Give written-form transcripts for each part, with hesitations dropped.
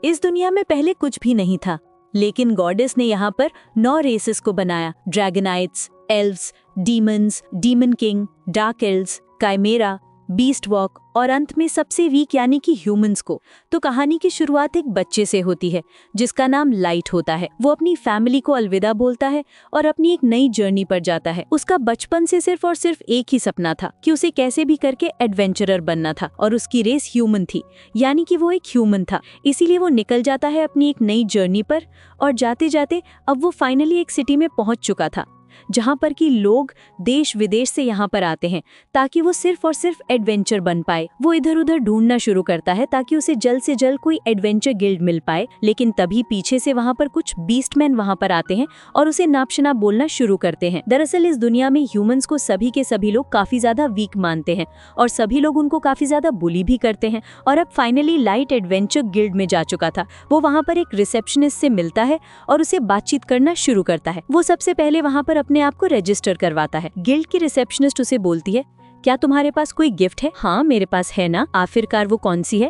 इस दुनिया में पहले कुछ भी नहीं था, लेकिन गॉडेस ने यहाँ पर 9 रेसेस को बनाया। Dragonites, elves, demons, demon king, dark elves, chimera, beast walk और अंत में सबसे वीक यानी कि ह्यूमंस को। तो कहानी की शुरुआत एक बच्चे से होती है जिसका नाम लाइट होता है। वो अपनी फैमिली को अलविदा बोलता है और अपनी एक नई जर्नी पर जाता है। उसका बचपन से सिर्फ और सिर्फ एक ही सपना था कि उसे कैसे भी करके एडवेंचरर बनना था, और उसकी रेस ह्यूमन थी, यानी कि वो एक ह्यूमन था। इसीलिए वो निकल जाता है अपनी एक नई जर्नी पर, और जाते जाते अब वो फाइनली एक सिटी में पहुंच चुका था जहां पर कि लोग देश विदेश से यहाँ पर आते हैं ताकि वो सिर्फ और सिर्फ एडवेंचर बन पाए। वो इधर उधर ढूंढना शुरू करता है ताकि उसे जल्द से जल्द कोई एडवेंचर गिल्ड मिल पाए, लेकिन तभी पीछे से वहाँ पर कुछ बीस्टमैन वहाँ पर आते हैं और उसे नापशनाप बोलना शुरू करते हैं। दरअसल इस दुनिया में ह्यूमंस को सभी के सभी लोग काफी ज्यादा वीक मानते हैं और सभी लोग उनको काफी ज्यादा बुली भी करते हैं। और अब फाइनली लाइट एडवेंचर गिल्ड में जा चुका था। वो वहाँ पर एक रिसेप्शनिस्ट से मिलता है और उसे बातचीत करना शुरू करता है। वो सबसे पहले वहाँ पर अपने आप को रजिस्टर करवाता है। गिल्ड की रिसेप्शनिस्ट उसे बोलती है, क्या तुम्हारे पास कोई गिफ्ट है? हाँ मेरे पास है ना। आखिरकार वो कौन सी है?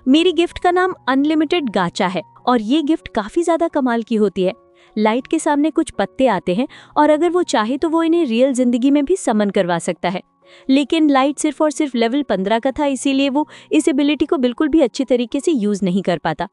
मेरी गिफ्ट का नाम अनलिमिटेड गाचा है और ये गिफ्ट काफी ज्यादा कमाल की होती है। लाइट के सामने कुछ पत्ते आते हैं और अगर वो चाहे तो वो इन्हें रियल जिंदगी में भी समन करवा सकता है, लेकिन लाइट सिर्फ और सिर्फ लेवल 15 का था, इसीलिए वो इस एबिलिटी को बिल्कुल भी अच्छी तरीके से यूज नहीं कर पाता।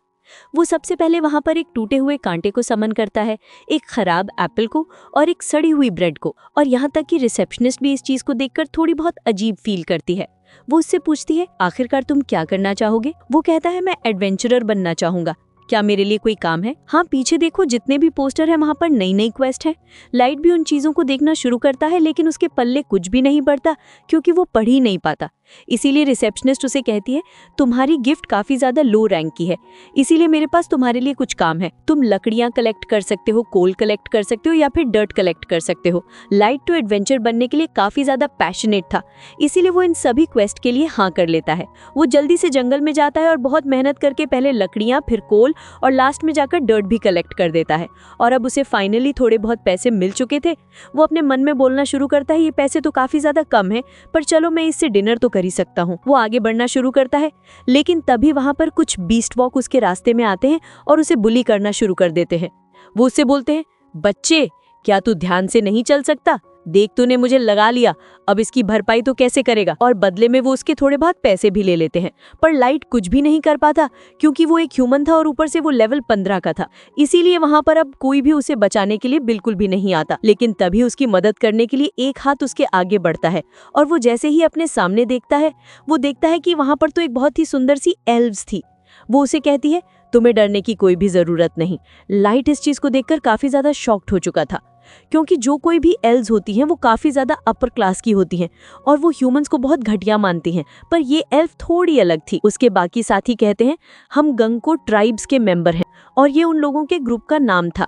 वो सबसे पहले वहां पर एक टूटे हुए कांटे को समन करता है, एक खराब एप्पल को और एक सड़ी हुई ब्रेड को, और यहाँ तक कि रिसेप्शनिस्ट भी इस चीज को देखकर थोड़ी बहुत अजीब फील करती है। वो उससे पूछती है, आखिरकार तुम क्या करना चाहोगे? वो कहता है, मैं एडवेंचरर बनना चाहूंगा। क्या मेरे लिए कोई काम है? हाँ पीछे देखो, जितने भी पोस्टर है वहाँ पर नई नई क्वेस्ट है। लाइट भी उन चीजों को देखना शुरू करता है, लेकिन उसके पल्ले कुछ भी नहीं पड़ता क्योंकि वो पढ़ ही नहीं पाता। इसीलिए रिसेप्शनिस्ट उसे कहती है, तुम्हारी गिफ्ट काफी ज्यादा लो रैंक की है, इसीलिए मेरे पास तुम्हारे लिए कुछ काम है। तुम लकड़ियां कलेक्ट कर सकते हो, कोल कलेक्ट कर सकते हो या फिर डर्ट कलेक्ट कर सकते हो। लाइट तो एडवेंचर बनने के लिए काफी ज्यादा पैशनेट था, इसीलिए वो इन सभी क्वेस्ट के लिए हाँ कर लेता है। वो जल्दी से जंगल में जाता है और बहुत मेहनत करके पहले लकड़ियां, फिर कोल और लास्ट में जाकर डर्ट भी कलेक्ट कर देता है। और अब उसे फाइनली थोड़े बहुत पैसे मिल चुके थे। वो अपने मन में बोलना शुरू करता है, ये पैसे तो काफी ज्यादा कम है, पर चलो मैं इससे डिनर तो कर ही सकता हूँ। वो आगे बढ़ना शुरू करता है, लेकिन तभी वहां पर कुछ बीस्ट वॉक उसके रास्ते में आते हैं और उसे बुली करना शुरू कर देते हैं। वो उससे बोलते हैं, बच्चे क्या तू ध्यान से नहीं चल सकता? देख तूने मुझे लगा लिया, अब इसकी भरपाई तो कैसे करेगा? और बदले में वो उसके थोड़े बहुत पैसे भी ले लेते हैं, पर लाइट कुछ भी नहीं कर पाता क्योंकि वो एक ह्यूमन था और ऊपर से वो लेवल 15 का था। इसीलिए वहां पर अब कोई भी उसे बचाने के लिए बिल्कुल भी नहीं आता। लेकिन तभी उसकी मदद करने के लिए एक हाथ उसके आगे बढ़ता है और वो जैसे ही अपने सामने देखता है, वो देखता है कि वहां पर तो एक बहुत ही सुंदर सी एल्व्स थी। वो उसे कहती है, तुम्हें डरने की कोई भी जरूरत नहीं। लाइट इस चीज को देखकर काफी ज्यादा शॉक्ड हो चुका था क्योंकि जो कोई भी एल्व्स होती हैं वो काफी ज्यादा अपर क्लास की होती हैं और वो ह्यूमंस को बहुत घटिया मानती हैं, पर ये एल्फ थोड़ी अलग थी। उसके बाकी साथी कहते हैं, हम गंगको ट्राइब्स के मेंबर हैं, और ये उन लोगों के ग्रुप का नाम था।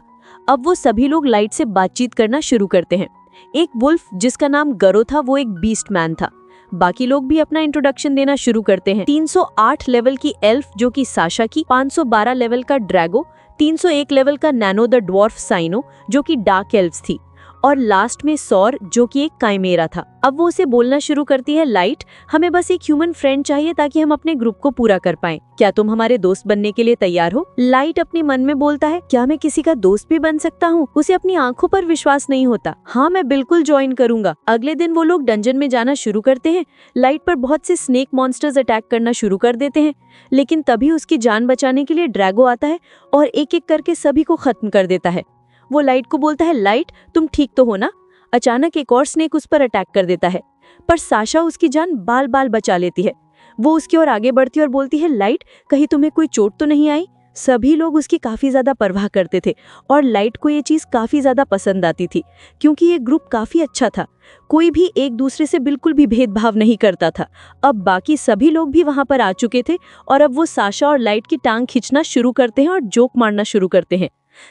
अब वो सभी लोग लाइट से बातचीत करना शुरू करते हैं। एक वुल्फ जिसका नाम गरो था, वो एक बीस्ट मैन था। बाकी लोग भी अपना इंट्रोडक्शन देना शुरू करते हैं। 308 लेवल की एल्फ जो कि साशा की, 512 लेवल का ड्रैगो, 301 लेवल का नैनो द ड्वार्फ साइनो जो कि डार्क एल्व्स थी, और लास्ट में सौर जो कि एक काइमेरा था। अब वो उसे बोलना शुरू करती है, लाइट हमें बस एक ह्यूमन फ्रेंड चाहिए ताकि हम अपने ग्रुप को पूरा कर पाएं। क्या तुम हमारे दोस्त बनने के लिए तैयार हो? लाइट अपने मन में बोलता है, क्या मैं किसी का दोस्त भी बन सकता हूँ? उसे अपनी आंखों पर विश्वास नहीं होता। हाँ मैं बिल्कुल ज्वाइन करूंगा। अगले दिन वो लोग डंजन में जाना शुरू करते हैं। लाइट पर बहुत से स्नेक मॉन्स्टर्स अटैक करना शुरू कर देते हैं, लेकिन तभी उसकी जान बचाने के लिए ड्रैगो आता है और एक एक करके सभी को खत्म कर देता है। वो लाइट को बोलता है, लाइट तुम ठीक तो हो ना? अचानक एक और स्नेक उस पर अटैक कर देता है, पर साशा उसकी जान बाल बाल बचा लेती है। वो उसकी ओर आगे बढ़ती है और बोलती है, लाइट कहीं तुम्हें कोई चोट तो नहीं आई? सभी लोग उसकी काफी ज्यादा परवाह करते थे और लाइट को ये चीज काफी ज्यादा पसंद आती थी क्योंकि ये ग्रुप काफी अच्छा था। कोई भी एक दूसरे से बिल्कुल भी भेदभाव नहीं करता था। अब बाकी सभी लोग भी वहां पर आ चुके थे और अब वो साशा और लाइट की टांग खींचना शुरू करते हैं और जोक मारना शुरू करते हैं।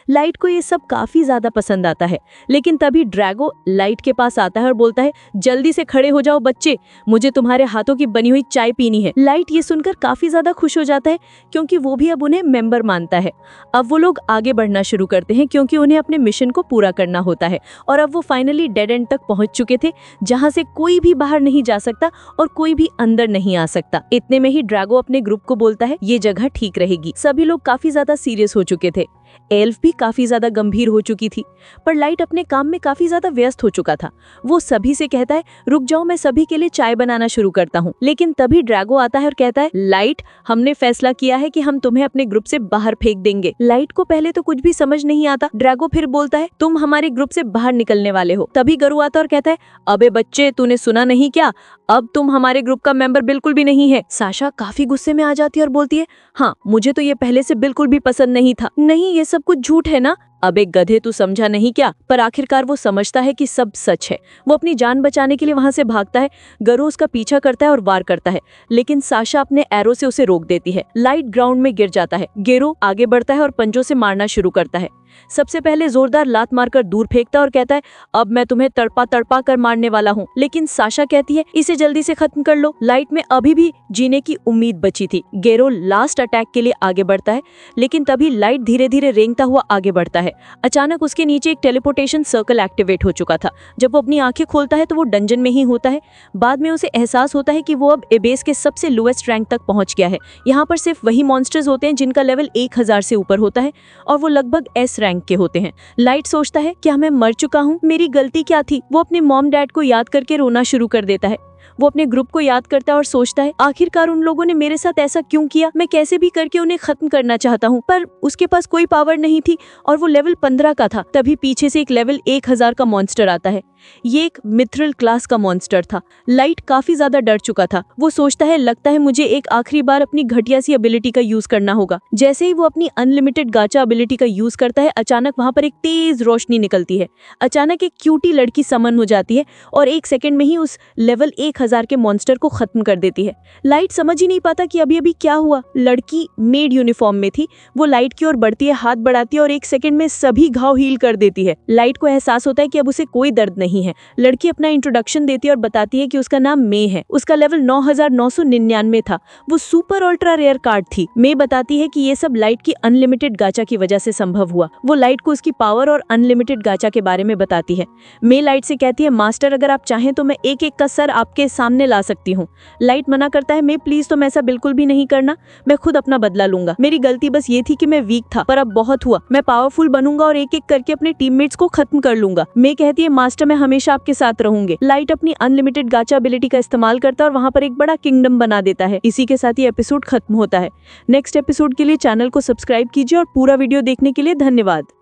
लाइट को ये सब काफी ज्यादा पसंद आता है, लेकिन तभी ड्रैगो लाइट के पास आता है और बोलता है, जल्दी से खड़े हो जाओ बच्चे, मुझे तुम्हारे हाथों की बनी हुई चाय पीनी है। लाइट ये सुनकर काफी ज्यादा खुश हो जाता है, क्योंकि वो भी अब उन्हें मेंबर मानता है। अब वो लोग आगे बढ़ना शुरू करते हैं, क्योंकि उन्हें अपने मिशन को पूरा करना होता है। और अब वो फाइनली डेड एंड तक पहुंच चुके थे, जहां से कोई भी बाहर नहीं जा सकता और कोई भी अंदर नहीं आ सकता। इतने में ही ड्रैगो अपने ग्रुप को बोलता है, ये जगह ठीक रहेगी। सभी लोग काफी ज्यादा सीरियस हो चुके थे। एल्फ भी काफी ज्यादा गंभीर हो चुकी थी, पर लाइट अपने काम में काफी ज्यादा व्यस्त हो चुका था। वो सभी से कहता है, रुक जाओ, मैं सभी के लिए चाय बनाना शुरू करता हूँ। लेकिन तभी ड्रैगो आता है और कहता है, लाइट, हमने फैसला किया है कि हम तुम्हें अपने ग्रुप से बाहर फेंक देंगे। लाइट को पहले तो कुछ भी समझ नहीं आता। ड्रैगो फिर बोलता है, तुम हमारे ग्रुप से बाहर निकलने वाले हो। तभी गरु आता और कहता है, अबे बच्चे, तूने सुना नहीं क्या? अब तुम हमारे ग्रुप का मेंबर बिल्कुल भी नहीं है। साशा काफी गुस्से में आ जाती है और बोलती है, हाँ, मुझे तो ये पहले से बिल्कुल भी पसंद नहीं था। नहीं, ये सब कुछ झूठ है ना? अब एक गधे, तू समझा नहीं क्या? पर आखिरकार वो समझता है कि सब सच है। वो अपनी जान बचाने के लिए वहां से भागता है। गरो उसका पीछा करता है और वार करता है, लेकिन साशा अपने एरो से उसे रोक देती है। लाइट ग्राउंड में गिर जाता है। गेरो आगे बढ़ता है और पंजों से मारना शुरू करता है। सबसे पहले जोरदार लात मारकर दूर फेंकता और कहता है, अब मैं तुम्हें तड़पा तड़पा कर मारने वाला हूँ। लेकिन साशा कहती है, इसे जल्दी से खत्म कर लो। लाइट में अभी भी जीने की उम्मीद बची थी। गेरो लास्ट अटैक के लिए आगे बढ़ता है, लेकिन तभी लाइट धीरे धीरे रेंगता हुआ आगे बढ़ता है। अचानक उसके नीचे एक टेलीपोर्टेशन सर्कल एक्टिवेट हो चुका था। जब वो अपनी आंखें खोलता है तो वो डंजन में ही होता है। बाद में उसे एहसास होता है कि वो अब एबेस के सबसे लोएस्ट रैंक तक पहुंच गया है। यहाँ पर सिर्फ वही मॉन्स्टर्स होते हैं जिनका लेवल 1000 से ऊपर होता है, और वो लगभग एस रैंक के होते हैं। लाइट सोचता है, क्या मैं मर चुका हूँ? मेरी गलती क्या थी? वो अपने मॉम डैड को याद करके रोना शुरू कर देता है। वो अपने ग्रुप को याद करता है और सोचता है, आखिरकार उन लोगों ने मेरे साथ ऐसा क्यों किया? मैं कैसे भी करके उन्हें खत्म करना चाहता हूँ, पर उसके पास कोई पावर नहीं थी और वो लेवल 15 का था। तभी पीछे से एक लेवल 1000 का मॉन्स्टर आता है। ये एक मिथ्रल क्लास का मॉन्स्टर था। लाइट काफी ज्यादा डर चुका था। वो सोचता है, लगता है मुझे एक आखिरी बार अपनी घटिया सी एबिलिटी का यूज करना होगा। जैसे ही वो अपनी अनलिमिटेड गाचा एबिलिटी का यूज करता है, अचानक वहां पर एक तेज रोशनी निकलती है। अचानक एक क्यूटी लड़की समन हो जाती है और 1 सेकंड में ही उस लेवल 1000 के मॉन्स्टर को खत्म कर देती है। लाइट समझ ही नहीं पाता कि अभी अभी क्या हुआ। लड़की मेड यूनिफॉर्म में थी। वो लाइट की ओर बढ़ती है, हाथ बढ़ाती है और 1 सेकंड में सभी घाव हील कर देती है। लाइट को एहसास होता है कि अब उसे कोई दर्द नहीं है। लड़की अपना इंट्रोडक्शन देती है और बताती है कि उसका नाम मे है। उसका लेवल 9999 था। वो सुपर अल्ट्रा रेयर कार्ड थी। मे बताती है कि ये सब लाइट की अनलिमिटेड गाचा की वजह से संभव हुआ। वो लाइट को उसकी पावर और अनलिमिटेड गाचा के बारे में बताती है। मे लाइट से कहती है, मास्टर, अगर आप चाहें तो मैं एक एक का सर आपके सामने ला सकती हूँ। लाइट मना करता है, मे प्लीज, तुम ऐसा बिल्कुल भी नहीं करना। मैं खुद अपना बदला लूंगा। मेरी गलती बस ये थी कि मैं वीक था, पर अब बहुत हुआ। मैं पावरफुल बनूंगा और एक एक करके अपने टीममेट्स को खत्म कर लूंगा। मे कहती है, मास्टर, मैं हमेशा आपके साथ रहूंगे। लाइट अपनी अनलिमिटेड गाचा एबिलिटी का इस्तेमाल करता है और वहां पर एक बड़ा किंगडम बना देता है। इसी के साथ ये एपिसोड खत्म होता है। नेक्स्ट एपिसोड के लिए चैनल को सब्सक्राइब कीजिए और पूरा वीडियो देखने के लिए धन्यवाद।